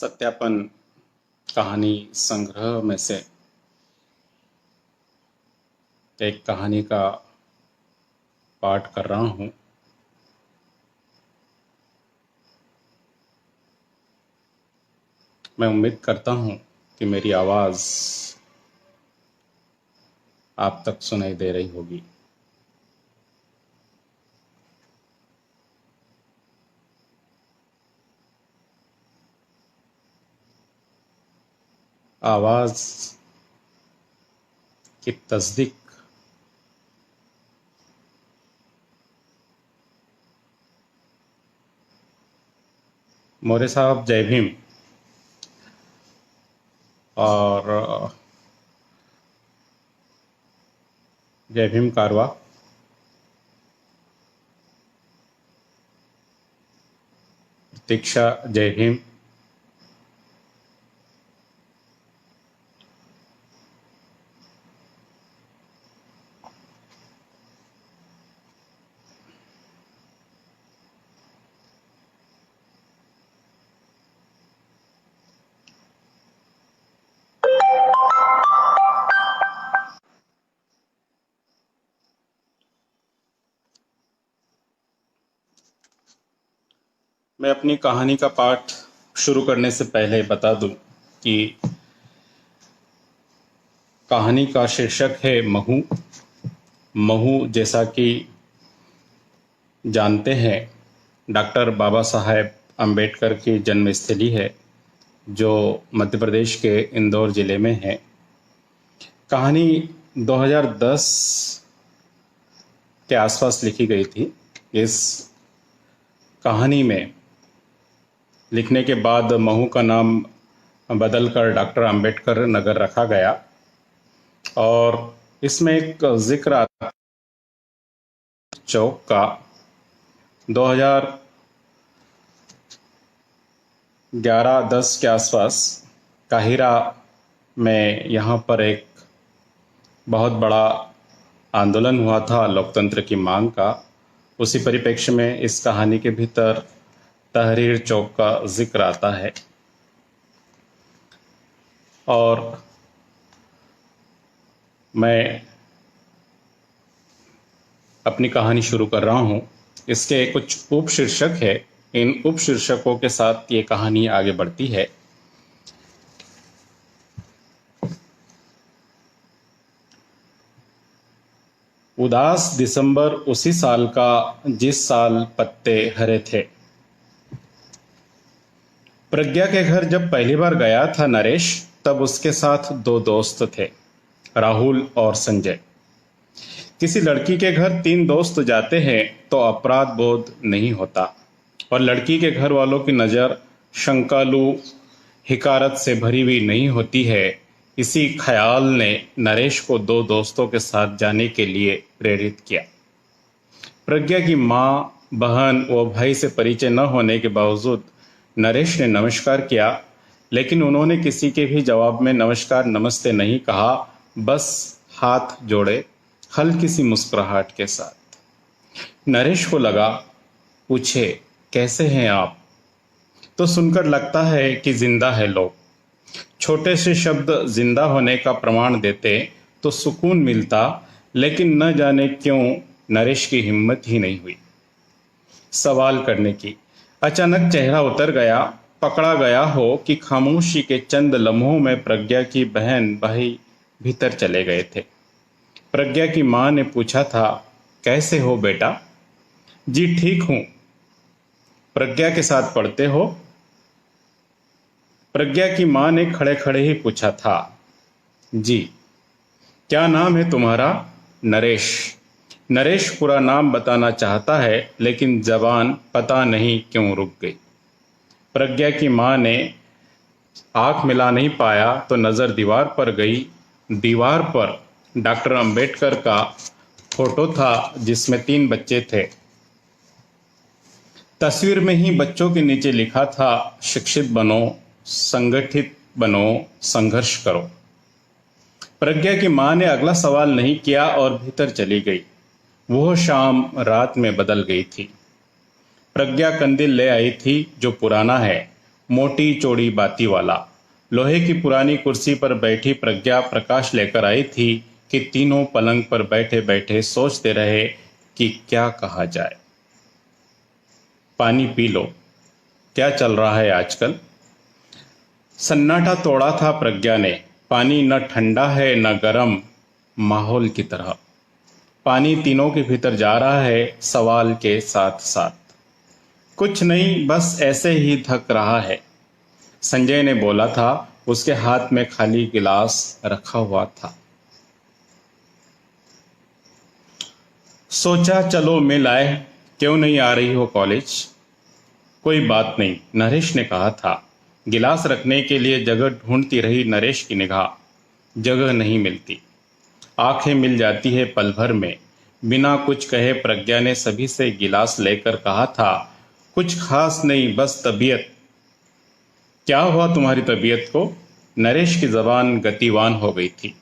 सत्यापन कहानी संग्रह में से एक कहानी का पाठ कर रहा हूँ। मैं उम्मीद करता हूँ कि मेरी आवाज़ आप तक सुनाई दे रही होगी। आवाज़ की तस्दीक मोरे साहब जय भीम। और जय भीम कारवा। प्रतीक्षा जय भीम। मैं अपनी कहानी का पाठ शुरू करने से पहले बता दूं कि कहानी का शीर्षक है महू। महू जैसा कि जानते हैं डॉक्टर बाबा साहेब अम्बेडकर की जन्मस्थली है, जो मध्य प्रदेश के इंदौर ज़िले में है। कहानी 2010 के आसपास लिखी गई थी। इस कहानी में लिखने के बाद महू का नाम बदलकर डॉक्टर अम्बेडकर नगर रखा गया और इसमें एक जिक्र आता चौक का। 2011-10 के आसपास काहिरा में यहाँ पर एक बहुत बड़ा आंदोलन हुआ था लोकतंत्र की मांग का। उसी परिप्रेक्ष्य में इस कहानी के भीतर तहरीर चौक का जिक्र आता है। और मैं अपनी कहानी शुरू कर रहा हूँ। इसके कुछ उपशीर्षक है। इन उपशीर्षकों के साथ ये कहानी आगे बढ़ती है। उदास दिसंबर उसी साल का जिस साल पत्ते हरे थे। प्रज्ञा के घर जब पहली बार गया था नरेश, तब उसके साथ दो दोस्त थे, राहुल और संजय। किसी लड़की के घर 3 दोस्त जाते हैं तो अपराध बोध नहीं होता और लड़की के घर वालों की नज़र शंकालु हिकारत से भरी हुई नहीं होती है। इसी ख्याल ने नरेश को 2 दोस्तों के साथ जाने के लिए प्रेरित किया। प्रज्ञा की माँ, बहन व भाई से परिचय न होने के बावजूद नरेश ने नमस्कार किया, लेकिन उन्होंने किसी के भी जवाब में नमस्कार नमस्ते नहीं कहा, बस हाथ जोड़े हल्की सी मुस्कुराहट के साथ। नरेश को लगा, पूछे कैसे हैं आप, तो सुनकर लगता है कि जिंदा है लोग। छोटे से शब्द जिंदा होने का प्रमाण देते तो सुकून मिलता, लेकिन न जाने क्यों नरेश की हिम्मत ही नहीं हुई सवाल करने की। अचानक चेहरा उतर गया, पकड़ा गया हो कि खामोशी के चंद लम्हों में प्रज्ञा की बहन भाई भीतर चले गए थे। प्रज्ञा की माँ ने पूछा था, कैसे हो बेटा? जी ठीक हूँ। प्रज्ञा के साथ पढ़ते हो? प्रज्ञा की माँ ने खड़े खड़े ही पूछा था। जी। क्या नाम है तुम्हारा? नरेश। नरेश पूरा नाम बताना चाहता है, लेकिन जबान पता नहीं क्यों रुक गई। प्रज्ञा की माँ ने आंख मिला नहीं पाया तो नज़र दीवार पर गई। दीवार पर डॉक्टर अंबेडकर का फोटो था, जिसमें 3 बच्चे थे। तस्वीर में ही बच्चों के नीचे लिखा था, शिक्षित बनो, संगठित बनो, संघर्ष करो। प्रज्ञा की माँ ने अगला सवाल नहीं किया और भीतर चली गई। वह शाम रात में बदल गई थी। प्रज्ञा कंदील ले आई थी, जो पुराना है। मोटी चौड़ी बाती वाला। लोहे की पुरानी कुर्सी पर बैठी प्रज्ञा प्रकाश लेकर आई थी कि तीनों पलंग पर बैठे बैठे सोचते रहे कि क्या कहा जाए। पानी पी लो, क्या चल रहा है आजकल? सन्नाटा तोड़ा था प्रज्ञा ने। पानी न ठंडा है न गर्म, माहौल की तरह। पानी तीनों के भीतर जा रहा है सवाल के साथ साथ। कुछ नहीं, बस ऐसे ही थक रहा है, संजय ने बोला था। उसके हाथ में खाली गिलास रखा हुआ था। सोचा चलो मिल आए, क्यों नहीं आ रही हो कॉलेज? कोई बात नहीं, नरेश ने कहा था। गिलास रखने के लिए जगह ढूंढती रही नरेश की निगाह। जगह नहीं मिलती। आंखें मिल जाती है पल भर में। बिना कुछ कहे प्रज्ञा ने सभी से गिलास लेकर कहा था, कुछ खास नहीं, बस तबीयत। क्या हुआ तुम्हारी तबीयत को? नरेश की जबान गतिवान हो गई थी।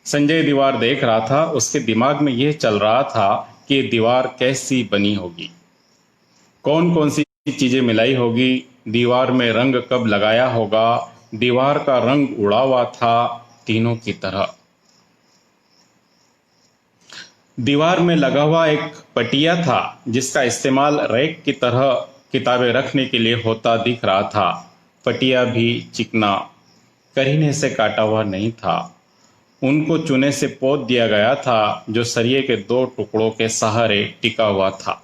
संजय दीवार देख रहा था। उसके दिमाग में यह चल रहा था कि दीवार कैसी बनी होगी, कौन कौन सी चीजें मिलाई होगी, दीवार में रंग कब लगाया होगा। दीवार का रंग उड़ा हुआ था तीनों की तरह। दीवार में लगा हुआ एक पटिया था जिसका इस्तेमाल रैक की तरह किताबें रखने के लिए होता दिख रहा था। पटिया भी चिकना, करीने से काटा हुआ नहीं था। उनको चूने से पोत दिया गया था जो सरिये के दो टुकड़ों के सहारे टिका हुआ था।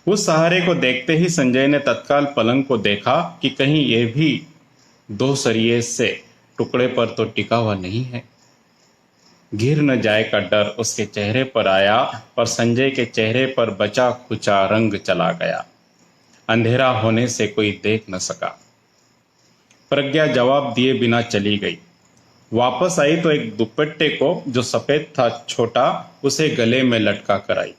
उस सहारे को देखते ही संजय ने तत्काल पलंग को देखा कि कहीं यह भी दो सरिये से टुकड़े पर तो टिका हुआ नहीं है। गिर न जाए का डर उसके चेहरे पर आया, पर संजय के चेहरे पर बचा खुचा रंग चला गया। अंधेरा होने से कोई देख न सका। प्रज्ञा जवाब दिए बिना चली गई। वापस आई तो एक दुपट्टे को जो सफेद था छोटा, उसे गले में लटका कर आई।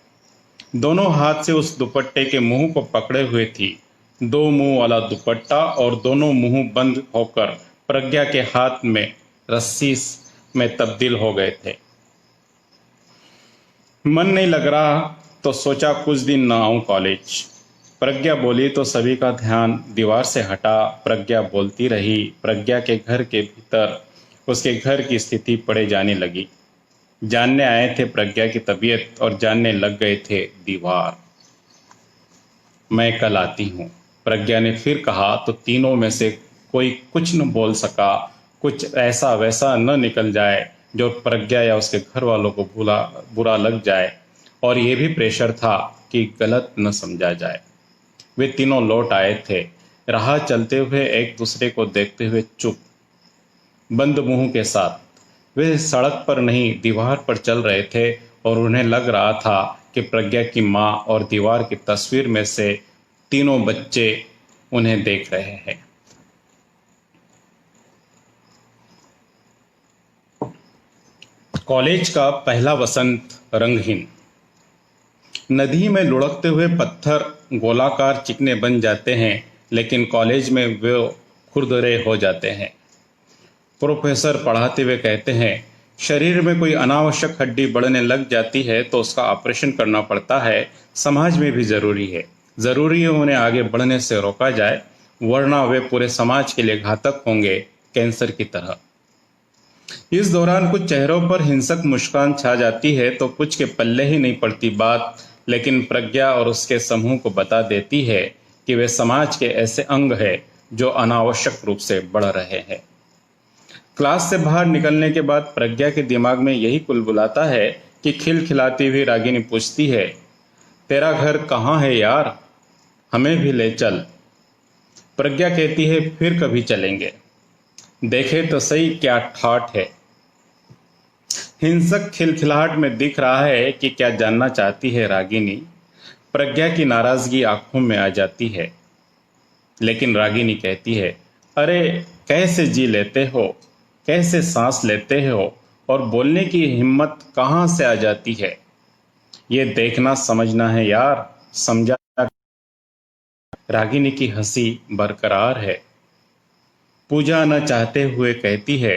दोनों हाथ से उस दुपट्टे के मुंह को पकड़े हुए थी। दो मुंह वाला दुपट्टा, और दोनों मुंह बंद होकर प्रज्ञा के हाथ में रस्सी में तब्दील हो गए थे। मन नहीं लग रहा तो सोचा कुछ दिन ना आऊं कॉलेज। प्रज्ञा बोली तो सभी का ध्यान दीवार से हटा। प्रज्ञा बोलती रही। प्रज्ञा के घर के भीतर उसके घर की स्थिति पड़े जाने लगी। जानने आए थे प्रज्ञा की तबीयत और जानने लग गए थे दीवार। मैं कल आती हूँ, प्रज्ञा ने फिर कहा तो तीनों में से कोई कुछ न बोल सका। कुछ ऐसा वैसा न निकल जाए जो प्रज्ञा या उसके घर वालों को बुरा लग जाए, और ये भी प्रेशर था कि गलत न समझा जाए। वे तीनों लौट आए थे, राह चलते हुए एक दूसरे को देखते हुए चुप, बंद मुंह के साथ। वे सड़क पर नहीं दीवार पर चल रहे थे और उन्हें लग रहा था कि प्रज्ञा की माँ और दीवार की तस्वीर में से तीनों बच्चे उन्हें देख रहे हैं। कॉलेज का पहला वसंत रंगहीन। नदी में लुढ़कते हुए पत्थर गोलाकार चिकने बन जाते हैं, लेकिन कॉलेज में वे खुरदरे हो जाते हैं। प्रोफेसर पढ़ाते हुए कहते हैं, शरीर में कोई अनावश्यक हड्डी बढ़ने लग जाती है तो उसका ऑपरेशन करना पड़ता है। समाज में भी जरूरी है। जरूरी है उन्हें आगे बढ़ने से रोका जाए, वरना वे पूरे समाज के लिए घातक होंगे, कैंसर की तरह। इस दौरान कुछ चेहरों पर हिंसक मुस्कान छा जाती है तो कुछ के पल्ले ही नहीं पड़ती बात, लेकिन प्रज्ञा और उसके समूह को बता देती है कि वे समाज के ऐसे अंग हैं जो अनावश्यक रूप से बढ़ रहे हैं। क्लास से बाहर निकलने के बाद प्रज्ञा के दिमाग में यही कुलबुलाता है कि खिलखिलाती हुई रागिनी पूछती है, तेरा घर कहाँ है यार, हमें भी ले चल। प्रज्ञा कहती है, फिर कभी चलेंगे, देखे तो सही क्या ठाठ है। हिंसक खिलखिलाहट में दिख रहा है कि क्या जानना चाहती है रागिनी। प्रज्ञा की नाराजगी आंखों में आ जाती है, लेकिन रागिनी कहती है, अरे कैसे जी लेते हो, कैसे सांस लेते हो, और बोलने की हिम्मत कहाँ से आ जाती है। ये देखना समझना है यार, समझा। रागिनी की हंसी बरकरार है। पूजा न चाहते हुए कहती है,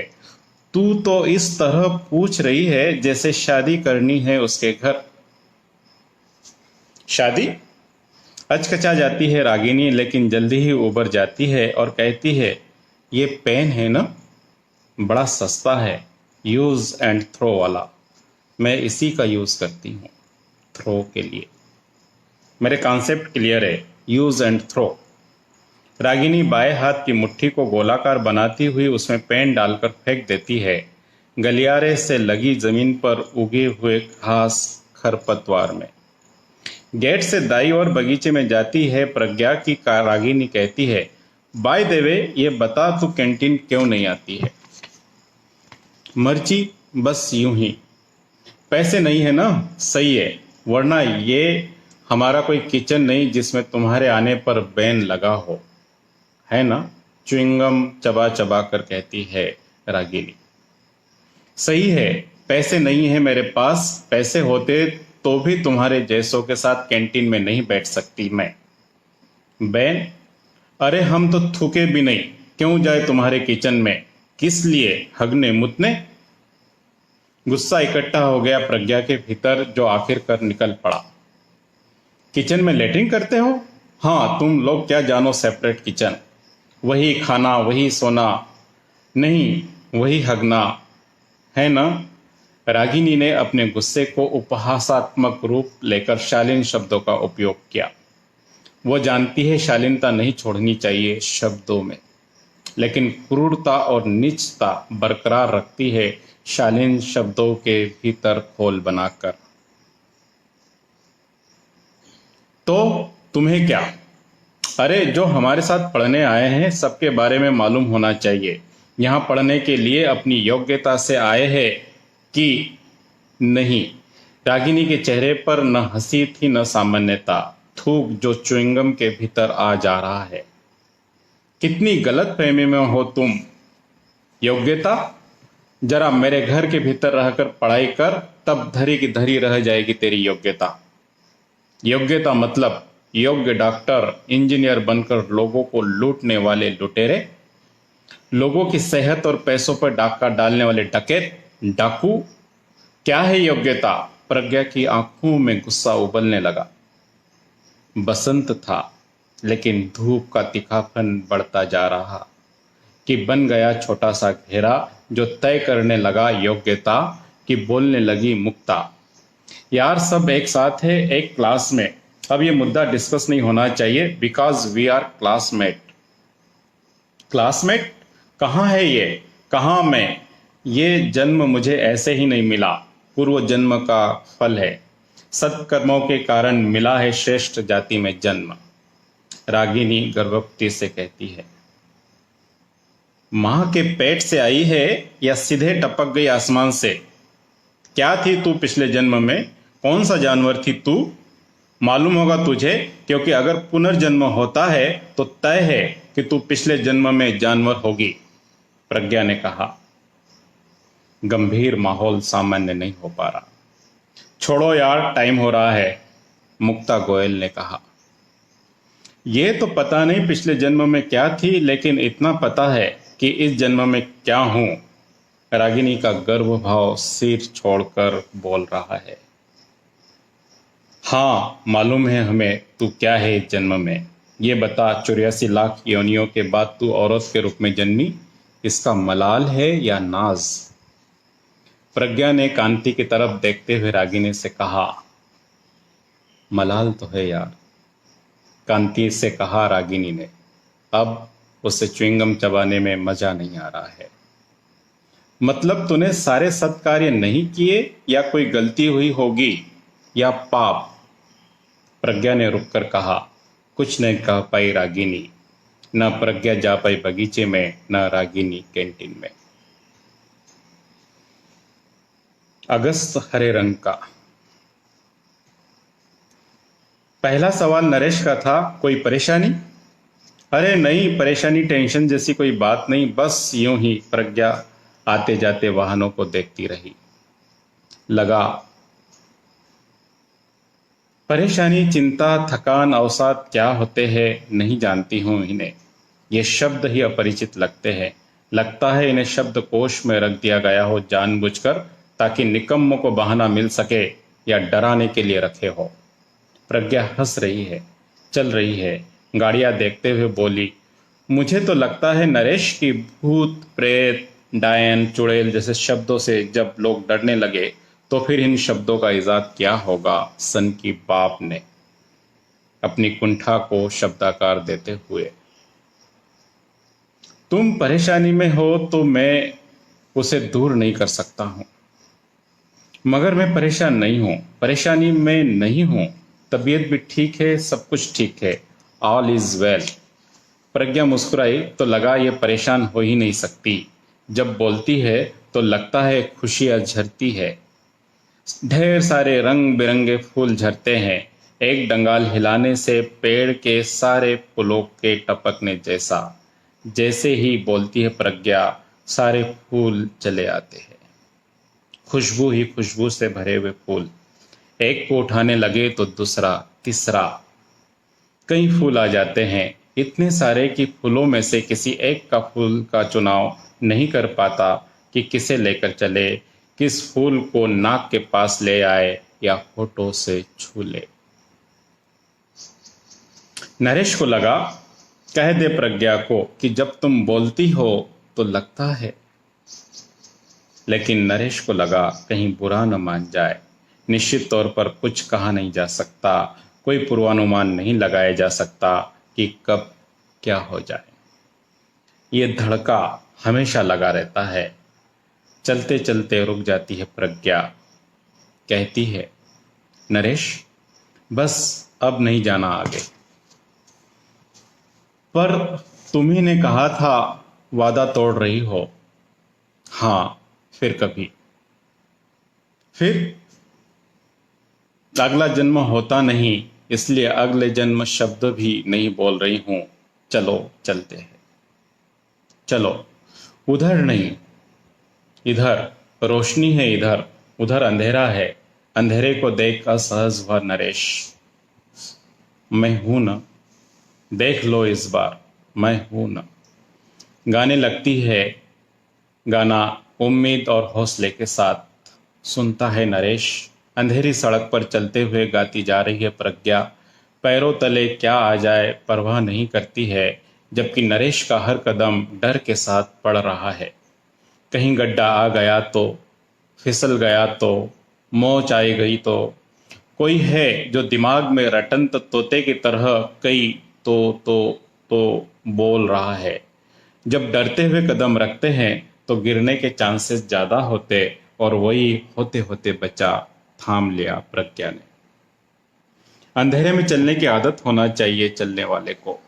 तू तो इस तरह पूछ रही है जैसे शादी करनी है उसके घर। शादी? अचकचा जाती है रागिनी, लेकिन जल्दी ही उबर जाती है और कहती है, ये पेन है ना, बड़ा सस्ता है, यूज एंड थ्रो वाला। मैं इसी का यूज करती हूँ थ्रो के लिए। मेरे कॉन्सेप्ट क्लियर है, यूज एंड थ्रो। रागिनी बाएं हाथ की मुट्ठी को गोलाकार बनाती हुई उसमें पेन डालकर फेंक देती है, गलियारे से लगी जमीन पर उगे हुए घास खरपतवार में। गेट से दाई और बगीचे में जाती है प्रज्ञा की रागिनी कहती है, बाय द वे ये बता तू कैंटीन क्यों नहीं आती है? मर्जी, बस यूं ही। पैसे नहीं है ना? सही है, वरना ये हमारा कोई किचन नहीं जिसमें तुम्हारे आने पर बैन लगा हो, है ना? च्युइंगम चबा चबा कर कहती है रागिनी। सही है, पैसे नहीं है मेरे पास, पैसे होते तो भी तुम्हारे जैसों के साथ कैंटीन में नहीं बैठ सकती मैं। बैन? अरे हम तो थूके भी नहीं, क्यों जाए तुम्हारे किचन में? किस लिए, हगने मुतने? गुस्सा इकट्ठा हो गया प्रज्ञा के भीतर, जो आखिरकार निकल पड़ा। किचन में लेटरिन करते हो? हाँ, तुम लोग क्या जानो सेपरेट किचन, वही खाना वही सोना, नहीं वही हगना, है ना? रागिनी ने अपने गुस्से को उपहासात्मक रूप लेकर शालीन शब्दों का उपयोग किया। वो जानती है शालीनता नहीं छोड़नी चाहिए शब्दों में, लेकिन क्रूरता और नीचता बरकरार रखती है शालीन शब्दों के भीतर खोल बनाकर। तो तुम्हें क्या? अरे जो हमारे साथ पढ़ने आए हैं सबके बारे में मालूम होना चाहिए। यहाँ पढ़ने के लिए अपनी योग्यता से आए हैं कि नहीं? रागिनी के चेहरे पर न हंसी थी न सामान्यता, थूक जो च्युइंगम के भीतर आ जा रहा है। कितनी गलत फहमी में हो तुम। योग्यता? जरा मेरे घर के भीतर रहकर पढ़ाई कर, तब धरी की धरी रह जाएगी तेरी योग्यता। योग्यता मतलब योग्य डॉक्टर इंजीनियर बनकर लोगों को लूटने वाले लुटेरे, लोगों की सेहत और पैसों पर डाका डालने वाले डकैत डाकू। क्या है योग्यता? प्रज्ञा की आंखों में गुस्सा उबलने लगा। बसंत था, लेकिन धूप का तीखापन बढ़ता जा रहा कि बन गया छोटा सा घेरा, जो तय करने लगा योग्यता कि बोलने लगी मुक्ता। यार सब एक साथ है, एक क्लास में, अब ये मुद्दा डिस्कस नहीं होना चाहिए, because we are classmate. Classmate? कहाँ है ये, कहाँ मैं? ये जन्म मुझे ऐसे ही नहीं मिला, पूर्व जन्म का फल है। सत्कर्मों के कारण मिला है श्रेष्ठ जाति में जन्म। रागिनी गर्भवती से कहती है। मां के पेट से आई है या सीधे टपक गई आसमान से? क्या थी तू पिछले जन्म में? कौन सा जानवर थी तू? मालूम होगा तुझे, क्योंकि अगर पुनर्जन्म होता है तो तय है कि तू पिछले जन्म में जानवर होगी, प्रज्ञा ने कहा। गंभीर माहौल सामान्य नहीं हो पा रहा। छोड़ो यार, टाइम हो रहा है, मुक्ता गोयल ने कहा। ये तो पता नहीं पिछले जन्म में क्या थी, लेकिन इतना पता है कि इस जन्म में क्या हूं। रागिनी का गर्व भाव सिर छोड़कर बोल रहा है। हाँ, मालूम है हमें तू क्या है इस जन्म में। ये बता, 84 लाख योनियों के बाद तू औरत के रूप में जन्मी, इसका मलाल है या नाज? प्रज्ञा ने कांति की तरफ देखते हुए रागिनी से कहा। मलाल तो है यार, कांति से कहा रागिनी ने। अब उसे च्युइंगम चबाने में मजा नहीं आ रहा है। मतलब तूने सारे सत्कार्य नहीं किए, या कोई गलती हुई होगी, या पाप? प्रज्ञा ने रुककर कहा। कुछ नहीं कह पाई रागिनी। न प्रज्ञा जा पाई बगीचे में, न रागिनी कैंटीन में। अगस्त हरे रंग का। पहला सवाल नरेश का था, कोई परेशानी? अरे नहीं, परेशानी टेंशन जैसी कोई बात नहीं, बस यूं ही। प्रज्ञा आते जाते वाहनों को देखती रही। लगा परेशानी, चिंता, थकान, अवसाद क्या होते हैं नहीं जानती हूं इन्हें। ये शब्द ही अपरिचित लगते हैं। लगता है इन्हें शब्दकोश में रख दिया गया हो जानबूझकर, ताकि निकम्मों को बहाना मिल सके, या डराने के लिए रखे हो। प्रज्ञा हंस रही है। चल रही है। गाड़ियां देखते हुए बोली, मुझे तो लगता है नरेश की भूत प्रेत डायन चुड़ैल जैसे शब्दों से जब लोग डरने लगे तो फिर इन शब्दों का इजाद क्या होगा। सन की बाप ने अपनी कुंठा को शब्दाकार देते हुए, तुम परेशानी में हो तो मैं उसे दूर नहीं कर सकता हूं, मगर मैं परेशान नहीं हूं, परेशानी में नहीं हूं। तबीयत भी ठीक है, सब कुछ ठीक है, ऑल इज वेल। प्रज्ञा मुस्कुराई तो लगा ये परेशान हो ही नहीं सकती। जब बोलती है तो लगता है खुशियां झरती है। ढेर सारे रंग बिरंगे फूल झरते हैं, एक डंगाल हिलाने से पेड़ के सारे फूलों के टपकने जैसा। जैसे ही बोलती है प्रज्ञा, सारे फूल चले आते हैं, खुशबू ही खुशबू से भरे हुए फूल। एक को उठाने लगे तो दूसरा, तीसरा, कई फूल आ जाते हैं, इतने सारे कि फूलों में से किसी एक का फूल का चुनाव नहीं कर पाता कि किसे लेकर चले, किस फूल को नाक के पास ले आए या होठों से छू ले। नरेश को लगा, कह दे प्रज्ञा को कि जब तुम बोलती हो तो लगता है। लेकिन नरेश को लगा कहीं बुरा न मान जाए। निश्चित तौर पर कुछ कहा नहीं जा सकता, कोई पूर्वानुमान नहीं लगाया जा सकता कि कब क्या हो जाए। ये धड़का हमेशा लगा रहता है। चलते चलते रुक जाती है प्रज्ञा, कहती है, नरेश बस अब नहीं जाना आगे। पर तुम्ही ने कहा था वादा तोड़ रही हो। हाँ, फिर कभी, फिर अगला जन्म होता नहीं, इसलिए अगले जन्म शब्द भी नहीं बोल रही हूं। चलो चलते हैं, चलो। उधर नहीं, इधर रोशनी है, इधर, उधर अंधेरा है। अंधेरे को देख असहज हुआ नरेश। मैं हूं न, देख लो इस बार, मैं हूं न। गाने लगती है, गाना उम्मीद और हौसले के साथ सुनता है नरेश। अंधेरी सड़क पर चलते हुए गाती जा रही है प्रज्ञा। पैरों तले क्या आ जाए परवाह नहीं करती है, जबकि नरेश का हर कदम डर के साथ पड़ रहा है। कहीं गड्ढा आ गया तो, फिसल गया तो, मोच आई गई तो। कोई है जो दिमाग में रटंत तोते की तरह कई तो बोल रहा है। जब डरते हुए कदम रखते हैं तो गिरने के चांसेस ज्यादा होते, और वही होते होते बचा, थाम लिया प्रज्ञा ने। अंधेरे में चलने की आदत होना चाहिए चलने वाले को।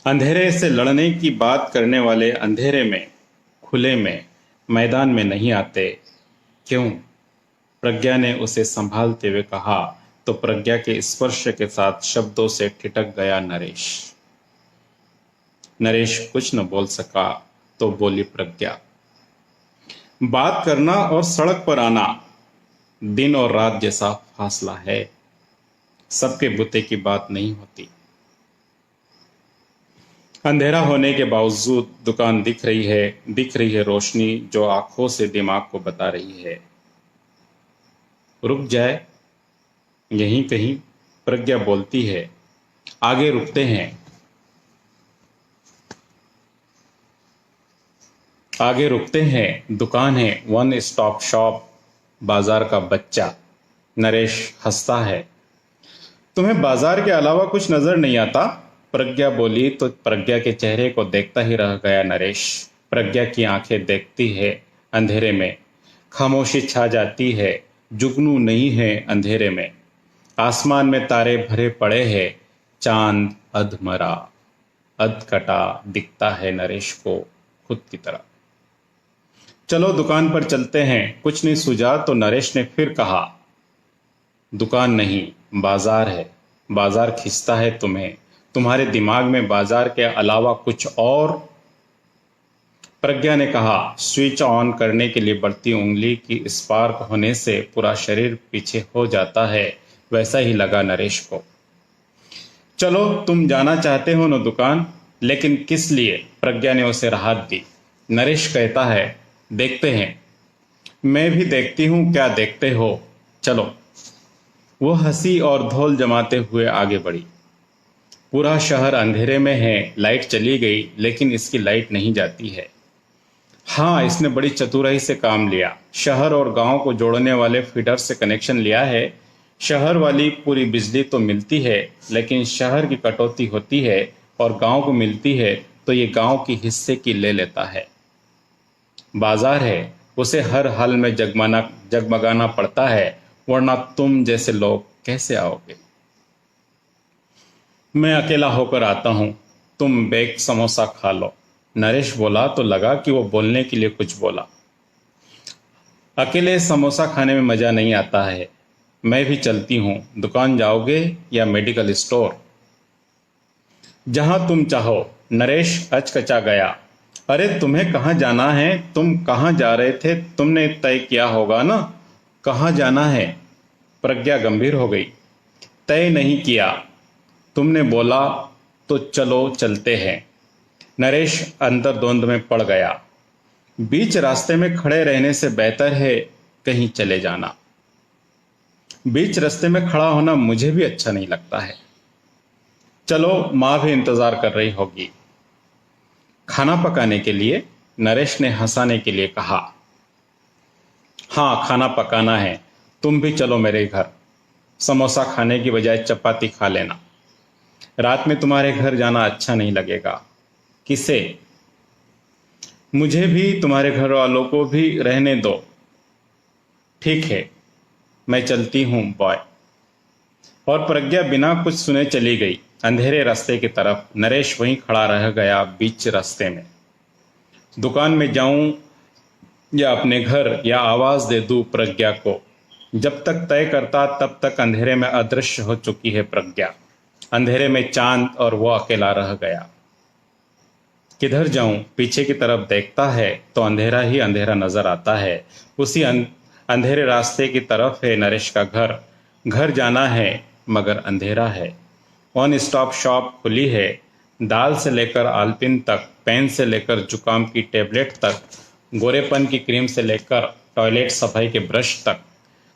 अंधेरे से लड़ने की बात करने वाले अंधेरे में, खुले में, मैदान में नहीं आते। क्यों? प्रज्ञा ने उसे संभालते हुए कहा तो प्रज्ञा के स्पर्श के साथ शब्दों से ठिठक गया नरेश। नरेश कुछ न बोल सका तो बोली प्रज्ञा, बात करना और सड़क पर आना दिन और रात जैसा फासला है। सबके बुते की बात नहीं होती। अंधेरा होने के बावजूद दुकान दिख रही है रोशनी जो आंखों से दिमाग को बता रही है, रुक जाए यहीं कहीं। प्रज्ञा बोलती है, आगे रुकते हैं, आगे रुकते हैं, दुकान है, वन स्टॉप शॉप, बाजार का बच्चा। नरेश हंसता है, तुम्हें बाजार के अलावा कुछ नजर नहीं आता? प्रज्ञा बोली तो प्रज्ञा के चेहरे को देखता ही रह गया नरेश। प्रज्ञा की आंखें देखती है अंधेरे में, खामोशी छा जाती है, जुगनू नहीं है अंधेरे में। आसमान में तारे भरे पड़े हैं, चांद अधमरा अधकटा दिखता है नरेश को खुद की तरह। चलो दुकान पर चलते हैं। कुछ नहीं सूझा तो नरेश ने फिर कहा, दुकान नहीं, बाजार है। बाजार खींचता है तुम्हें, तुम्हारे दिमाग में बाजार के अलावा कुछ और? प्रज्ञा ने कहा, स्विच ऑन करने के लिए बढ़ती उंगली की स्पार्क होने से पूरा शरीर पीछे हो जाता है, वैसा ही लगा नरेश को। चलो तुम जाना चाहते हो न दुकान, लेकिन किस लिए? प्रज्ञा ने उसे राहत दी। नरेश कहता है, देखते हैं। मैं भी देखती हूं क्या देखते हो, चलो। वो हंसी और ढोल जमाते हुए आगे बढ़ी। पूरा शहर अंधेरे में है, लाइट चली गई लेकिन इसकी लाइट नहीं जाती है। हाँ, इसने बड़ी चतुराई से काम लिया। शहर और गांव को जोड़ने वाले फीडर से कनेक्शन लिया है। शहर वाली पूरी बिजली तो मिलती है, लेकिन शहर की कटौती होती है और गांव को मिलती है तो ये गांव की हिस्से की ले लेता है। बाजार है, उसे हर हाल में जगमगाना पड़ता है, वरना तुम जैसे लोग कैसे आओगे। मैं अकेला होकर आता हूँ, तुम बेक समोसा खा लो। नरेश बोला तो लगा कि वो बोलने के लिए कुछ बोला। अकेले समोसा खाने में मजा नहीं आता है। मैं भी चलती हूँ, दुकान जाओगे या मेडिकल स्टोर? जहां तुम चाहो। नरेश अचकचा गया। अरे तुम्हें कहाँ जाना है? तुम कहाँ जा रहे थे? तुमने तय किया होगा ना कहाँ जाना है? प्रज्ञा गंभीर हो गई। तय नहीं किया, तुमने बोला तो चलो चलते हैं। नरेश अंदर द्वंद में पड़ गया। बीच रास्ते में खड़े रहने से बेहतर है कहीं चले जाना। बीच रास्ते में खड़ा होना मुझे भी अच्छा नहीं लगता है। चलो, माँ भी इंतजार कर रही होगी। खाना पकाने के लिए? नरेश ने हंसाने के लिए कहा। हाँ, खाना पकाना है। तुम भी चलो मेरे घर। समोसा खाने की बजाय चपाती खा लेना। रात में तुम्हारे घर जाना अच्छा नहीं लगेगा। किसे? मुझे भी, तुम्हारे घर वालों को भी रहने दो। ठीक है, मैं चलती हूँ, बॉय। और प्रज्ञा बिना कुछ सुने चली गई अंधेरे रास्ते की तरफ। नरेश वहीं खड़ा रह गया बीच रास्ते में। दुकान में जाऊं या अपने घर, या आवाज दे दूं प्रज्ञा को? जब तक तय करता तब तक अंधेरे में अदृश्य हो चुकी है प्रज्ञा। अंधेरे में चांद और वो अकेला रह गया। किधर जाऊं? पीछे की तरफ देखता है तो अंधेरा ही अंधेरा नजर आता है। उसी अंधेरे रास्ते की तरफ है नरेश का घर। घर जाना है मगर अंधेरा है। वन स्टॉप शॉप खुली है। दाल से लेकर आलपिन तक, पेन से लेकर जुकाम की टेबलेट तक, गोरेपन की क्रीम से लेकर टॉयलेट सफाई के ब्रश तक,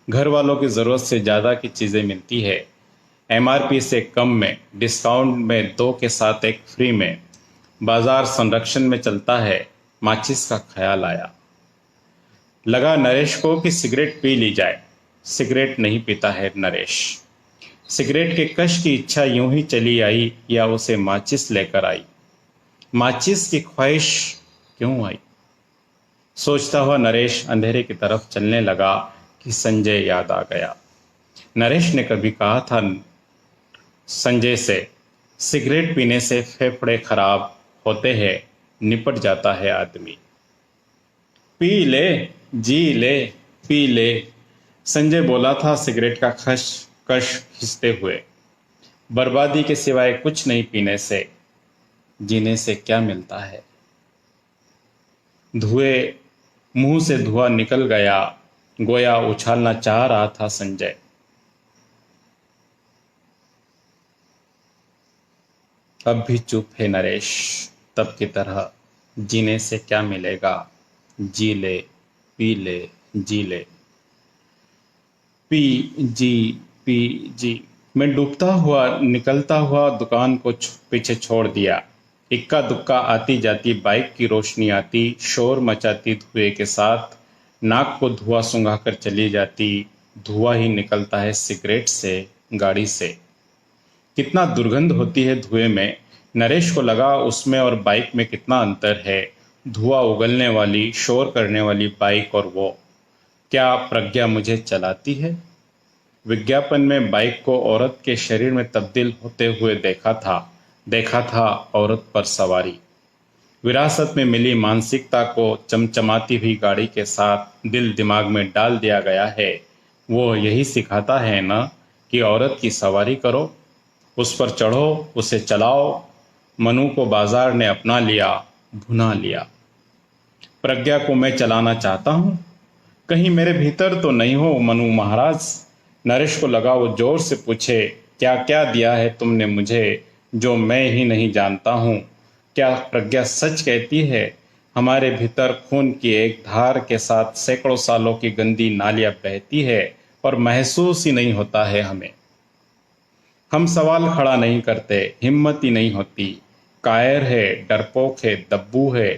घर वालों की ज़रूरत से ज़्यादा की चीज़ें मिलती है। एमआरपी से कम में, डिस्काउंट में 2 के साथ 1 फ्री में। बाजार संरक्षण में चलता है। माचिस का ख्याल आया। लगा नरेश को कि सिगरेट पी ली जाए। सिगरेट नहीं पीता है नरेश। सिगरेट के कश की इच्छा यूं ही चली आई या उसे माचिस लेकर आई? माचिस की ख्वाहिश क्यों आई? सोचता हुआ नरेश अंधेरे की तरफ चलने लगा कि संजय याद आ गया। नरेश ने कभी कहा था संजय से, सिगरेट पीने से फेफड़े खराब होते हैं, निपट जाता है आदमी। पी ले, जी ले, पी ले, संजय बोला था सिगरेट का कश खींचते हुए। बर्बादी के सिवाय कुछ नहीं पीने से। जीने से क्या मिलता है? धुएं, मुंह से धुआं निकल गया, गोया उछालना चाह रहा था संजय। अब भी चुप है नरेश, तब की तरह। जीने से क्या मिलेगा? जी ले, पी ले, जी ले, पी जी, पी जी। मैं डूबता हुआ निकलता हुआ दुकान को पीछे छोड़ दिया। इक्का दुक्का आती जाती बाइक की रोशनी आती, शोर मचाती धुएं के साथ, नाक को धुआं सुंघाकर चली जाती। धुआं ही निकलता है सिगरेट से, गाड़ी से। कितना दुर्गंध होती है धुएं में। नरेश को लगा उसमें और बाइक में कितना अंतर है। धुआं उगलने वाली, शोर करने वाली बाइक और वो। क्या प्रज्ञा मुझे चलाती है? विज्ञापन में बाइक को औरत के शरीर में तब्दील होते हुए देखा था औरत पर सवारी। विरासत में मिली मानसिकता को चमचमाती हुई गाड़ी के साथ दिल दिमाग में डाल दिया गया है। वो यही सिखाता है ना कि औरत की सवारी करो, उस पर चढ़ो, उसे चलाओ। मनु को बाजार ने अपना लिया, भुना लिया। प्रज्ञा को मैं चलाना चाहता हूँ। कहीं मेरे भीतर तो नहीं हो मनु महाराज? नरेश को लगा वो जोर से पूछे, क्या क्या दिया है तुमने मुझे जो मैं ही नहीं जानता हूँ? क्या प्रज्ञा सच कहती है? हमारे भीतर खून की एक धार के साथ सैकड़ों सालों की गंदी नालियां बहती है और महसूस ही नहीं होता है हमें। हम सवाल खड़ा नहीं करते, हिम्मत ही नहीं होती। कायर है, डरपोक है, दब्बू है।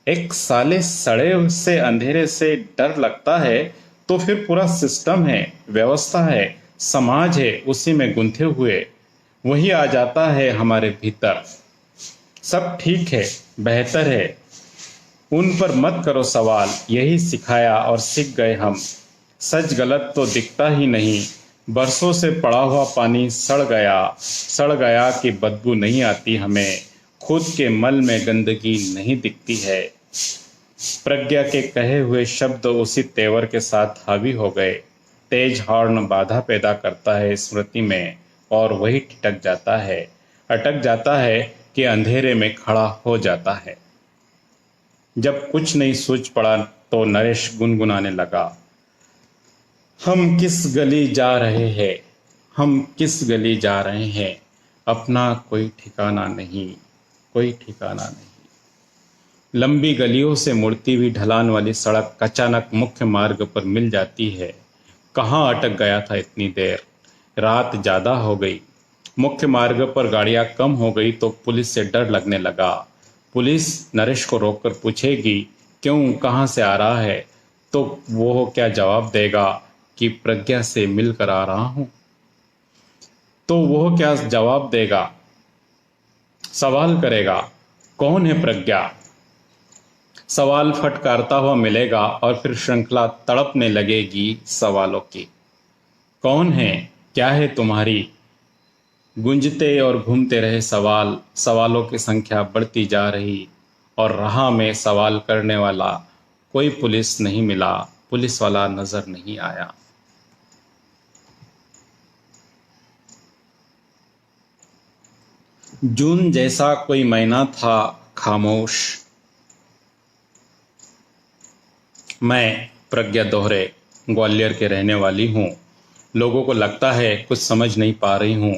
एक साले सड़े से अंधेरे से डर लगता है तो फिर पूरा सिस्टम है, व्यवस्था है, समाज है, उसी में गुंथे हुए वही आ जाता है हमारे भीतर। सब ठीक है, बेहतर है, उन पर मत करो सवाल, यही सिखाया और सीख गए हम। सच गलत तो दिखता ही नहीं, बरसों से पड़ा हुआ पानी सड़ गया कि बदबू नहीं आती हमें, खुद के मल में गंदगी नहीं दिखती है। प्रज्ञा के कहे हुए शब्द उसी तेवर के साथ हावी हो गए। तेज हॉर्न बाधा पैदा करता है स्मृति में और वही अटक जाता है कि अंधेरे में खड़ा हो जाता है। जब कुछ नहीं सूझ पड़ा तो नरेश गुनगुनाने लगा, हम किस गली जा रहे हैं, हम किस गली जा रहे हैं, अपना कोई ठिकाना नहीं, कोई ठिकाना नहीं। लंबी गलियों से मुड़ती हुई ढलान वाली सड़क अचानक मुख्य मार्ग पर मिल जाती है। कहाँ अटक गया था इतनी देर? रात ज्यादा हो गई। मुख्य मार्ग पर गाड़ियां कम हो गई तो पुलिस से डर लगने लगा। पुलिस नरेश को रोककर पूछेगी क्यों, कहाँ से आ रहा है, तो वो क्या जवाब देगा कि प्रज्ञा से मिलकर आ रहा हूं। तो वो क्या जवाब देगा? सवाल करेगा, कौन है प्रज्ञा? सवाल फटकारता हुआ मिलेगा और फिर श्रृंखला तड़पने लगेगी सवालों की। कौन है, क्या है तुम्हारी? गूंजते और घूमते रहे सवाल, सवालों की संख्या बढ़ती जा रही और राह में सवाल करने वाला कोई पुलिस नहीं मिला, पुलिस वाला नजर नहीं आया। जून जैसा कोई महीना था, खामोश। मैं प्रज्ञा दोहरे ग्वालियर के रहने वाली हूँ। लोगों को लगता है कुछ समझ नहीं पा रही हूँ,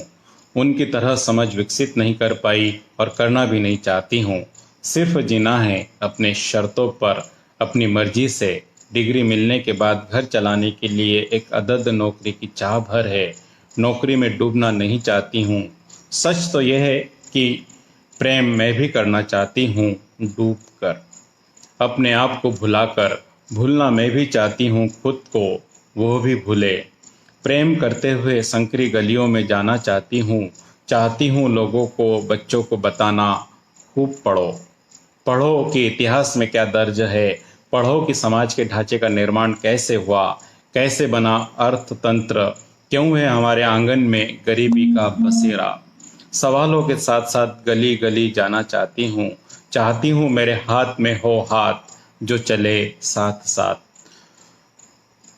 उनकी तरह समझ विकसित नहीं कर पाई और करना भी नहीं चाहती हूँ। सिर्फ जीना है अपने शर्तों पर, अपनी मर्जी से। डिग्री मिलने के बाद घर चलाने के लिए एक अदद नौकरी की चाह भर है। नौकरी में डूबना नहीं चाहती हूँ। सच तो यह है कि प्रेम मैं भी करना चाहती हूँ, डूब कर, अपने आप को भुलाकर। भूलना मैं भी चाहती हूँ खुद को, वो भी भूले। प्रेम करते हुए संकरी गलियों में जाना चाहती हूँ लोगों को, बच्चों को बताना, खूब पढ़ो, पढ़ो कि इतिहास में क्या दर्ज है, पढ़ो कि समाज के ढांचे का निर्माण कैसे हुआ, कैसे बना अर्थतंत्र, क्यों है हमारे आंगन में गरीबी का बसेरा। सवालों के साथ साथ गली गली जाना चाहती हूँ मेरे हाथ में हो हाथ जो चले साथ साथ।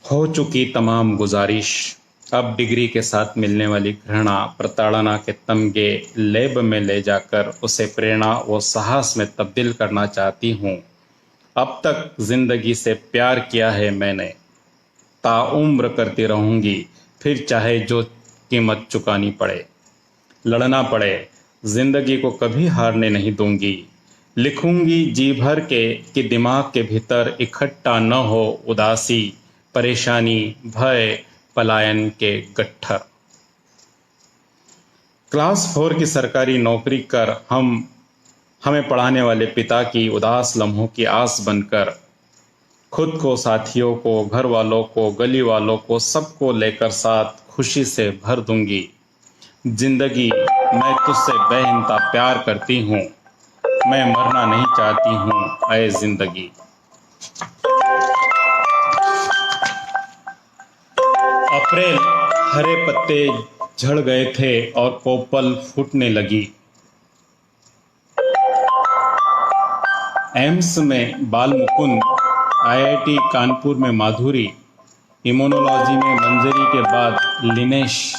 हो चुकी तमाम गुजारिश, अब डिग्री के साथ मिलने वाली घृणा, प्रताड़ना के तमगे लेब में ले जाकर उसे प्रेरणा व साहस में तब्दील करना चाहती हूँ। अब तक जिंदगी से प्यार किया है मैंने, ताउम्र करती रहूंगी, फिर चाहे जो कीमत चुकानी पड़े, लड़ना पड़े, जिंदगी को कभी हारने नहीं दूंगी। लिखूंगी जी भर के कि दिमाग के भीतर इकट्ठा न हो उदासी, परेशानी, भय, पलायन के गट्ठर। क्लास 4 की सरकारी नौकरी कर हमें पढ़ाने वाले पिता की उदास लम्हों की आस बनकर खुद को, साथियों को, घर वालों को, गली वालों को, सबको लेकर साथ खुशी से भर दूंगी। जिंदगी, मैं तुझसे बेइंतहा प्यार करती हूँ, मैं मरना नहीं चाहती हूँ ऐ जिंदगी। अप्रैल, हरे पत्ते झड़ गए थे और कोपल फूटने लगी। एम्स में बाल मुकुंद, आईआईटी कानपुर में माधुरी, इम्यूनोलॉजी में मंजरी के बाद लिनेश,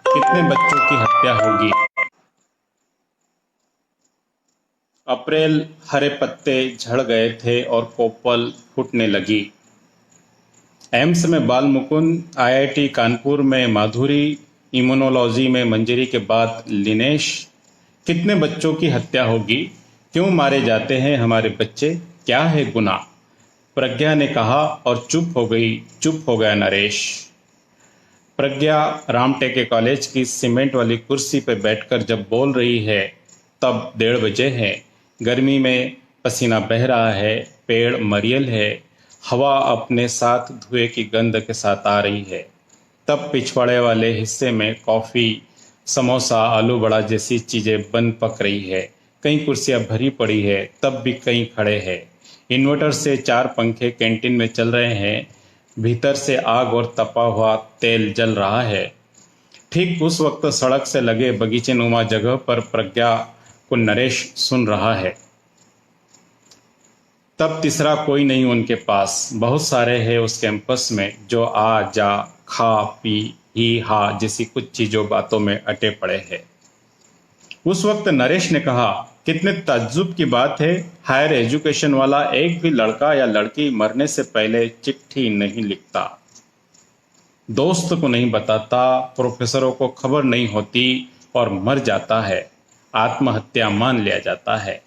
कितने बच्चों की हत्या होगी। अप्रैल, हरे पत्ते झड़ गए थे और कोपल फूटने लगी। एम्स में बाल मुकुंद, आईआईटी कानपुर में माधुरी, इम्यूनोलॉजी में मंजरी के बाद लिनेश, कितने बच्चों की हत्या होगी। क्यों मारे जाते हैं हमारे बच्चे, क्या है गुनाह? प्रज्ञा ने कहा और चुप हो गया नरेश। प्रज्ञा रामटेके कॉलेज की सीमेंट वाली कुर्सी पर बैठकर जब बोल रही है तब 1:30 है। गर्मी में पसीना बह रहा है, पेड़ मरियल है, हवा अपने साथ धुएं की गंध के साथ आ रही है। तब पिछवाड़े वाले हिस्से में कॉफ़ी, समोसा, आलू बड़ा जैसी चीज़ें बन पक रही है। कई कुर्सियां भरी पड़ी है, तब भी कई खड़े हैं। इन्वर्टर से 4 पंखे कैंटीन में चल रहे हैं। भीतर से आग और तपा हुआ तेल जल रहा है। ठीक उस वक्त सड़क से लगे बगीचे नुमा जगह पर प्रज्ञा को नरेश सुन रहा है। तब तीसरा कोई नहीं उनके पास। बहुत सारे हैं उस कैंपस में जो आ जा, खा पी, ही हा जैसी कुछ चीजों बातों में अटे पड़े हैं। उस वक्त नरेश ने कहा, कितने ताज्जुब की बात है, हायर एजुकेशन वाला एक भी लड़का या लड़की मरने से पहले चिट्ठी नहीं लिखता, दोस्त को नहीं बताता, प्रोफेसरों को खबर नहीं होती और मर जाता है, आत्महत्या मान लिया जाता है।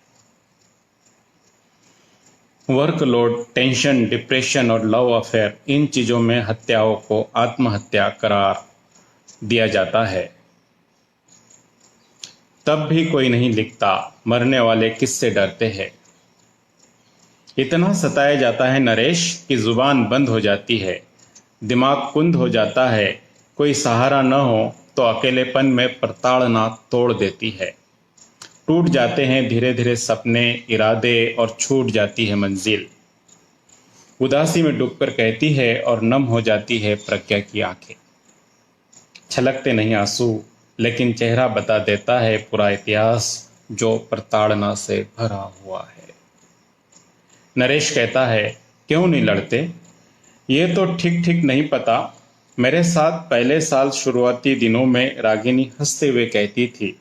वर्कलोड, टेंशन, डिप्रेशन और लव अफेयर, इन चीज़ों में हत्याओं को आत्महत्या करार दिया जाता है। तब भी कोई नहीं लिखता। मरने वाले किससे डरते हैं? इतना सताया जाता है नरेश कि जुबान बंद हो जाती है, दिमाग कुंद हो जाता है। कोई सहारा न हो तो अकेलेपन में प्रताड़ना तोड़ देती है। टूट जाते हैं धीरे धीरे सपने, इरादे और छूट जाती है मंजिल। उदासी में डूबकर कहती है और नम हो जाती है प्रज्ञा की आंखें। छलकते नहीं आंसू, लेकिन चेहरा बता देता है पूरा इतिहास जो प्रताड़ना से भरा हुआ है। नरेश कहता है, क्यों नहीं लड़ते? ये तो ठीक ठीक नहीं पता। मेरे साथ पहले साल शुरुआती दिनों में रागिनी हंसते हुए कहती थी,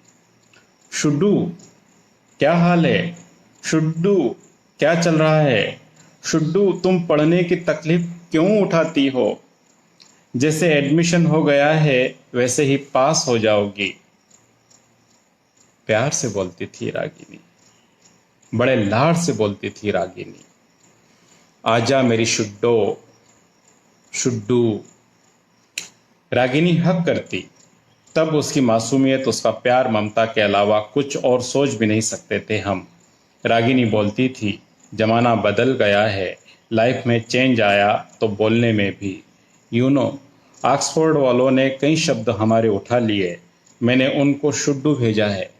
शुड्डू क्या हाल है? शुड्डू क्या चल रहा है? शुड्डू तुम पढ़ने की तकलीफ क्यों उठाती हो? जैसे एडमिशन हो गया है वैसे ही पास हो जाओगी। प्यार से बोलती थी रागिनी, बड़े लाड से बोलती थी रागिनी। आजा मेरी शुड्डो, शुड्डू। रागिनी हक करती। तब उसकी मासूमियत, उसका प्यार, ममता के अलावा कुछ और सोच भी नहीं सकते थे हम। रागिनी बोलती थी, जमाना बदल गया है, लाइफ में चेंज आया तो बोलने में भी। ऑक्सफोर्ड वालों ने कई शब्द हमारे उठा लिए, मैंने उनको शुड्डू भेजा है।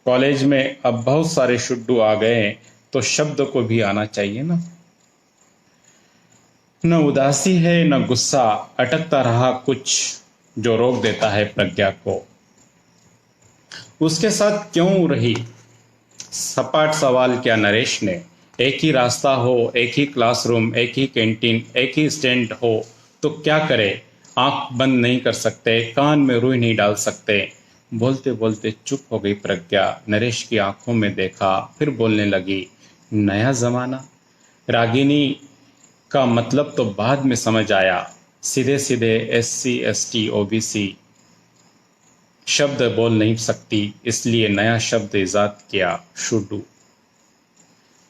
कॉलेज में अब बहुत सारे शुड्डू आ गए तो शब्द को भी आना चाहिए ना। न उदासी है न गुस्सा, अटकता रहा कुछ जो रोक देता है प्रज्ञा को। उसके साथ क्यों रही? सपाट सवाल किया नरेश ने। एक ही रास्ता हो, एक ही क्लासरूम, एक ही कैंटीन, एक ही स्टैंड हो तो क्या करे? आंख बंद नहीं कर सकते, कान में रुई नहीं डाल सकते। बोलते बोलते चुप हो गई प्रज्ञा। नरेश की आंखों में देखा, फिर बोलने लगी, नया जमाना? रागिनी का मतलब तो बाद में समझ आया। सीधे सीधे SC ST OBC शब्द बोल नहीं सकती, इसलिए नया शब्द इजाद किया, शुड्डू।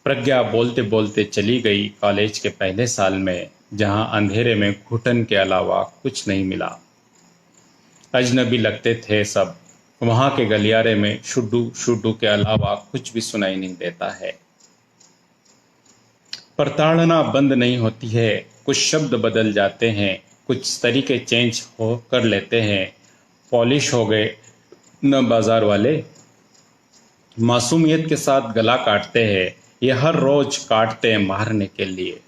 प्रज्ञा बोलते बोलते चली गई कॉलेज के पहले साल में, जहां अंधेरे में घुटन के अलावा कुछ नहीं मिला। अजनबी लगते थे सब। वहां के गलियारे में शुड्डू शुड्डू के अलावा कुछ भी सुनाई नहीं देता है। प्रताड़ना बंद नहीं होती है, कुछ शब्द बदल जाते हैं, कुछ तरीके चेंज हो कर लेते हैं। पॉलिश हो गए न बाजार वाले, मासूमियत के साथ गला काटते हैं। ये हर रोज काटते हैं मारने के लिए।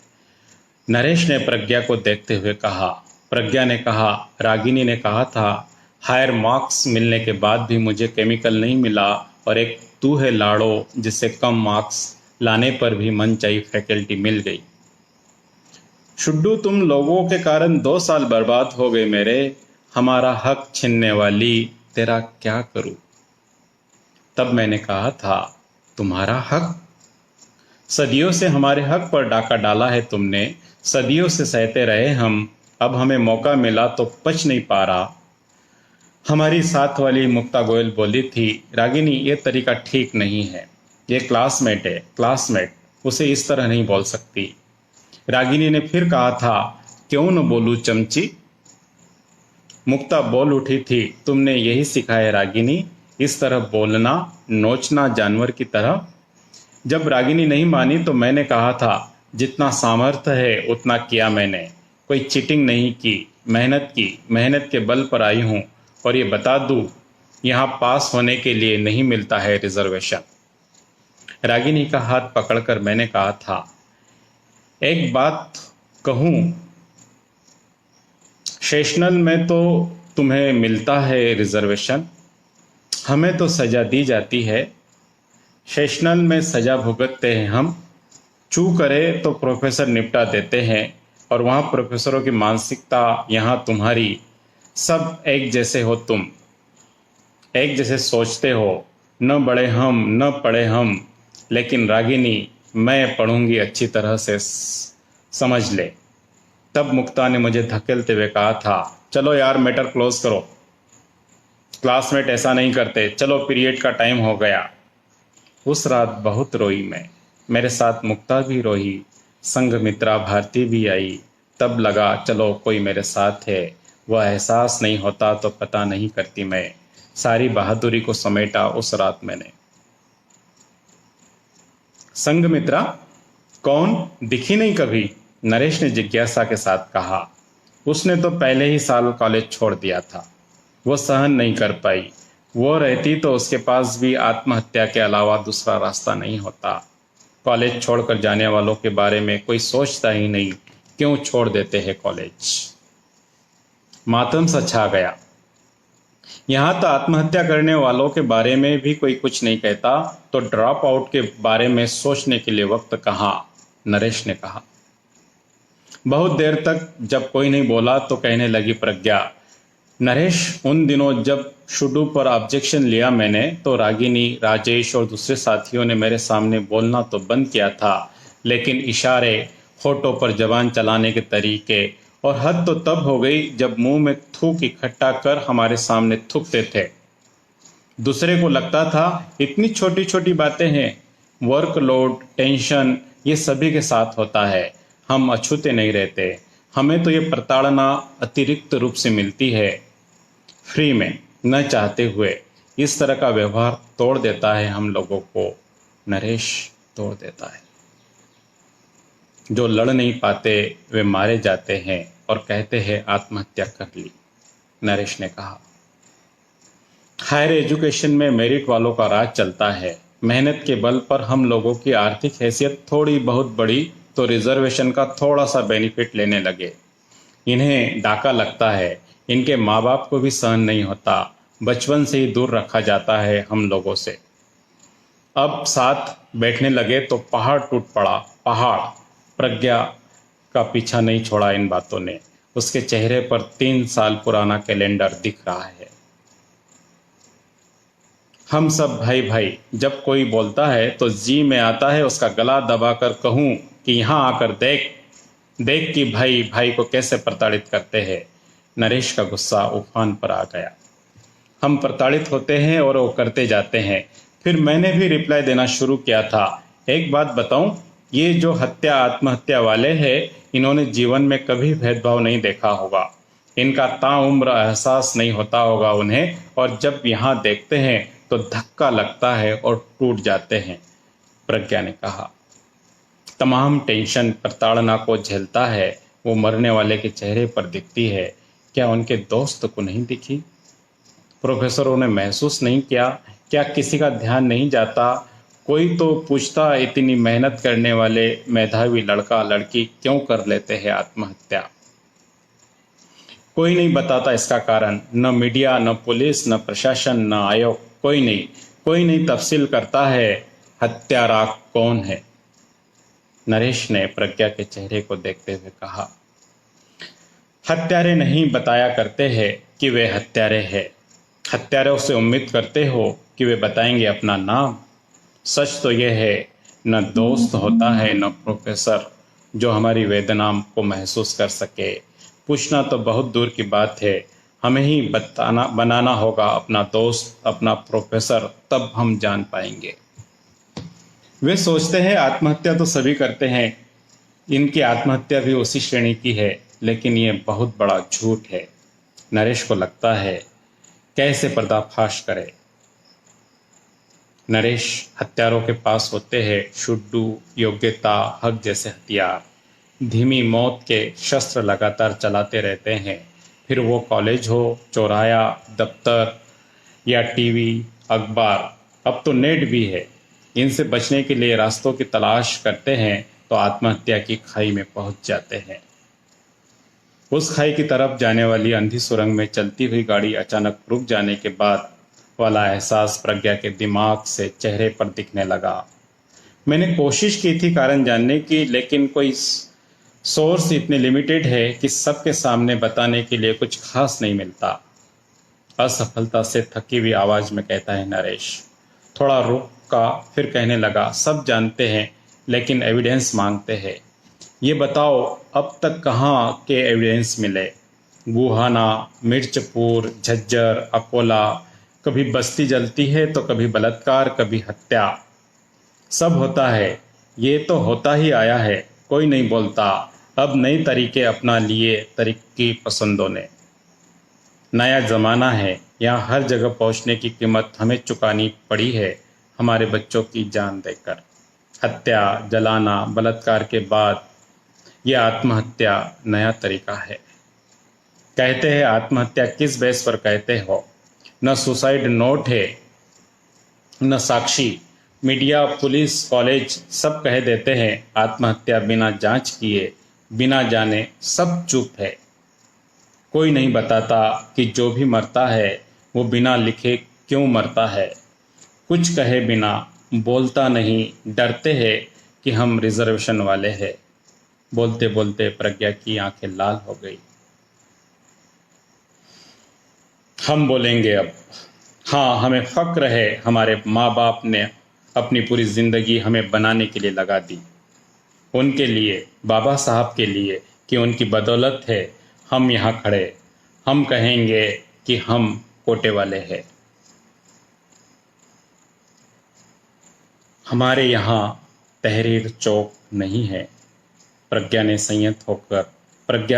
नरेश ने प्रज्ञा को देखते हुए कहा। प्रज्ञा ने कहा, रागिनी ने कहा था, हायर मार्क्स मिलने के बाद भी मुझे केमिकल नहीं मिला और एक तू है लाड़ो जिससे कम मार्क्स लाने पर भी मनचाही फैकल्टी मिल गई। शुड्डू तुम लोगों के कारण 2 साल बर्बाद हो गए मेरे, हमारा हक छीनने वाली, तेरा क्या करूं? तब मैंने कहा था, तुम्हारा हक? सदियों से हमारे हक पर डाका डाला है तुमने, सदियों से सहते रहे हम, अब हमें मौका मिला तो पच नहीं पा रहा। हमारी साथ वाली मुक्ता गोयल बोली थी, रागिनी ये तरीका ठीक नहीं है, ये क्लासमेट है, क्लासमेट, उसे इस तरह नहीं बोल सकती। रागिनी ने फिर कहा था, क्यों न बोलूं चमची? मुक्ता बोल उठी थी, तुमने यही सिखाया रागिनी, इस तरह बोलना, नोचना जानवर की तरह। जब रागिनी नहीं मानी तो मैंने कहा था, जितना सामर्थ्य है उतना किया मैंने, कोई चीटिंग नहीं की, मेहनत की, मेहनत के बल पर आई हूँ। और ये बता दूँ, यहाँ पास होने के लिए नहीं मिलता है रिजर्वेशन। रागिनी का हाथ पकड़कर मैंने कहा था, एक बात कहूँ, सेशनल में तो तुम्हें मिलता है रिजर्वेशन, हमें तो सजा दी जाती है। सेशनल में सजा भुगतते हैं हम, चू करे तो प्रोफेसर निपटा देते हैं, और वहाँ प्रोफेसरों की मानसिकता, यहाँ तुम्हारी, सब एक जैसे हो, तुम एक जैसे सोचते हो, न बड़े हम न पढ़े हम। लेकिन रागिनी, मैं पढ़ूंगी अच्छी तरह से, समझ ले। तब मुक्ता ने मुझे धकेलते हुए कहा था, चलो यार मैटर क्लोज करो, क्लासमेट ऐसा नहीं करते, चलो पीरियड का टाइम हो गया। उस रात बहुत रोई मैं, मेरे साथ मुक्ता भी रोई, संघमित्रा भारती भी आई। तब लगा चलो कोई मेरे साथ है, वह एहसास नहीं होता तो पता नहीं करती मैं, सारी बहादुरी को समेटा उस रात मैंने। संघमित्रा कौन, दिखी नहीं कभी? नरेश ने जिज्ञासा के साथ कहा। उसने तो पहले ही साल कॉलेज छोड़ दिया था, वो सहन नहीं कर पाई। वो रहती तो उसके पास भी आत्महत्या के अलावा दूसरा रास्ता नहीं होता। कॉलेज छोड़कर जाने वालों के बारे में कोई सोचता ही नहीं, क्यों छोड़ देते हैं कॉलेज। मातम सा छा गया। यहाँ तो आत्महत्या करने वालों के बारे में भी कोई कुछ नहीं कहता, तो ड्रॉप आउट के बारे में सोचने के लिए वक्त कहाँ, नरेश ने कहा। बहुत देर तक जब कोई नहीं बोला तो कहने लगी प्रज्ञा, नरेश, उन दिनों जब शुडू पर ऑब्जेक्शन लिया मैंने, तो रागिनी, राजेश और दूसरे साथियों ने मेरे सामने बोलना तो बंद किया था, लेकिन इशारे, होठों पर जबान चलाने के तरीके, और हद तो तब हो गई जब मुंह में थूक इकट्ठा कर हमारे सामने थूकते थे। दूसरे को लगता था इतनी छोटी छोटी बातें हैं, वर्कलोड, टेंशन, ये सभी के साथ होता है, हम अछूते नहीं रहते। हमें तो ये प्रताड़ना अतिरिक्त रूप से मिलती है, फ्री में, न चाहते हुए। इस तरह का व्यवहार तोड़ देता है हम लोगों को, नरेश, तोड़ देता है। जो लड़ नहीं पाते वे मारे जाते हैं और कहते हैं आत्महत्या कर ली, नरेश ने कहा। हायर एजुकेशन में मेरिट वालों का राज चलता है। मेहनत के बल पर हम लोगों की आर्थिक हैसियत थोड़ी बहुत बढ़ी तो रिजर्वेशन का थोड़ा सा बेनिफिट लेने लगे। इन्हें डाका लगता है, इनके माँ बाप को भी सहन नहीं होता, बचपन से ही दूर रखा जाता है हम लोगों से। अब साथ बैठने लगे तो पहाड़ टूट पड़ा, पहाड़। प्रज्ञा का पीछा नहीं छोड़ा इन बातों ने, उसके चेहरे पर 3 साल पुराना कैलेंडर दिख रहा है। हम सब भाई भाई, जब कोई बोलता है तो जी में आता है उसका गला दबाकर कहूँ कि यहाँ आकर देख, देख कि भाई भाई को कैसे प्रताड़ित करते हैं। नरेश का गुस्सा उफान पर आ गया। हम प्रताड़ित होते हैं और वो करते जाते हैं। फिर मैंने भी रिप्लाई देना शुरू किया था, एक बात बताऊं, ये जो हत्या आत्महत्या वाले हैं, इन्होंने जीवन में कभी भेदभाव नहीं देखा होगा, इनका ताउम्र एहसास नहीं होता होगा उन्हें, और जब यहाँ देखते हैं तो धक्का लगता है और टूट जाते हैं, प्रज्ञा ने कहा। तमाम टेंशन प्रताड़ना को झेलता है, वो मरने वाले के चेहरे पर दिखती है, क्या उनके दोस्त को नहीं दिखी? प्रोफेसरों ने महसूस नहीं किया? क्या किसी का ध्यान नहीं जाता? कोई तो पूछता, इतनी मेहनत करने वाले मेधावी लड़का लड़की क्यों कर लेते हैं आत्महत्या? कोई नहीं बताता इसका कारण, न मीडिया, न पुलिस, न प्रशासन, न आयोग, कोई नहीं तफसील करता है हत्यारा कौन है। नरेश ने प्रज्ञा के चेहरे को देखते हुए कहा, हत्यारे नहीं बताया करते हैं कि वे हत्यारे हैं, हत्यारों से उम्मीद करते हो कि वे बताएंगे अपना नाम? सच तो यह है, न दोस्त होता है न प्रोफेसर जो हमारी वेदना को महसूस कर सके। पूछना तो बहुत दूर की बात है, हमें ही बनाना होगा अपना दोस्त, अपना प्रोफेसर, तब हम जान पाएंगे। वे सोचते हैं आत्महत्या तो सभी करते हैं, इनकी आत्महत्या भी उसी श्रेणी की है, लेकिन ये बहुत बड़ा झूठ है। नरेश को लगता है कैसे पर्दाफाश करे। नरेश हत्यारों के पास होते हैं शुड्डू, योग्यता, हक जैसे हथियार। धीमी मौत के शस्त्र लगातार चलाते रहते हैं, फिर वो कॉलेज हो, चौराया, दफ्तर या टीवी, अखबार, अब तो नेट भी है। इनसे बचने के लिए रास्तों की तलाश करते हैं तो आत्महत्या की खाई में पहुंच जाते हैं। उस खाई की तरफ जाने वाली अंधी सुरंग में चलती हुई गाड़ी अचानक रुक जाने के बाद वाला एहसास प्रज्ञा के दिमाग से चेहरे पर दिखने लगा। मैंने कोशिश की थी कारण जानने की, लेकिन कोई सोर्स इतने लिमिटेड है कि सबके सामने बताने के लिए कुछ खास नहीं मिलता। असफलता से थकी हुई आवाज में कहता है नरेश। थोड़ा रुका, फिर कहने लगा, सब जानते हैं लेकिन एविडेंस मांगते हैं। ये बताओ अब तक कहाँ के एविडेंस मिले? गुहाना, मिर्चपुर, झज्जर, अकोला, कभी बस्ती जलती है तो कभी बलात्कार, कभी हत्या, सब होता है। ये तो होता ही आया है, कोई नहीं बोलता। अब नए तरीके अपना लिए तरीकी पसंदों ने। नया जमाना है, यहाँ हर जगह पहुंचने की कीमत हमें चुकानी पड़ी है, हमारे बच्चों की जान देकर। हत्या, जलाना, बलात्कार के बाद यह आत्महत्या नया तरीका है। कहते हैं आत्महत्या किस बेस पर कहते हो? न सुसाइड नोट है, न साक्षी। मीडिया, पुलिस, कॉलेज सब कह देते हैं आत्महत्या बिना जांच किए, बिना जाने, सब चुप है। कोई नहीं बताता कि जो भी मरता है वो बिना लिखे क्यों मरता है। कुछ कहे बिना, बोलता नहीं, डरते हैं कि हम रिजर्वेशन वाले हैं। बोलते बोलते प्रज्ञा की आंखें लाल हो गई। हम बोलेंगे अब। हाँ, हमें फक्र है, हमारे माँ बाप ने अपनी पूरी जिंदगी हमें बनाने के लिए लगा दी। उनके लिए, बाबा साहब के लिए, कि उनकी बदौलत है हम यहाँ खड़े। हम कहेंगे कि हम कोटे वाले हैं। हमारे यहाँ तहरीर चौक नहीं है। प्रज्ञा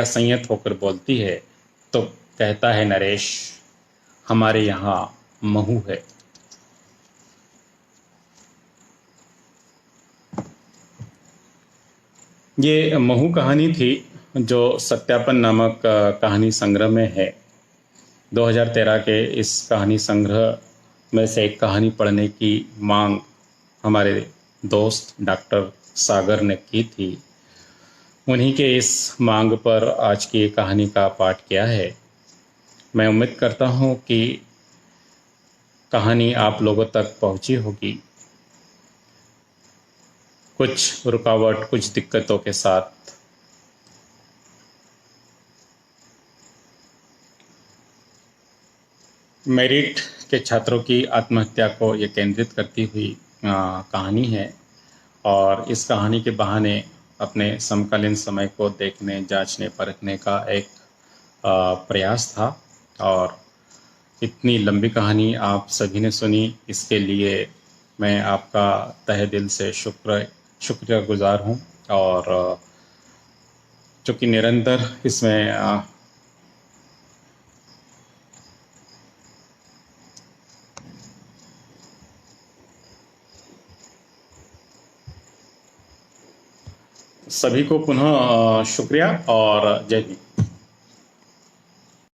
संयत होकर बोलती है तो कहता है नरेश, हमारे यहाँ महू है। ये महू कहानी थी जो सत्यापन नामक कहानी संग्रह में है। 2013 के इस कहानी संग्रह में से एक कहानी पढ़ने की मांग हमारे दोस्त डॉक्टर सागर ने की थी। उन्हीं के इस मांग पर आज की कहानी का पाठ किया है। मैं उम्मीद करता हूँ कि कहानी आप लोगों तक पहुँची होगी, कुछ रुकावट, कुछ दिक्कतों के साथ। मेरिट के छात्रों की आत्महत्या को ये केंद्रित करती हुई कहानी है और इस कहानी के बहाने अपने समकालीन समय को देखने, जांचने, परखने का एक प्रयास था। और इतनी लंबी कहानी आप सभी ने सुनी, इसके लिए मैं आपका तहे दिल से शुक्रिया गुजार हूँ। और चूँकि निरंतर इसमें सभी को पुनः शुक्रिया और जय हिंद।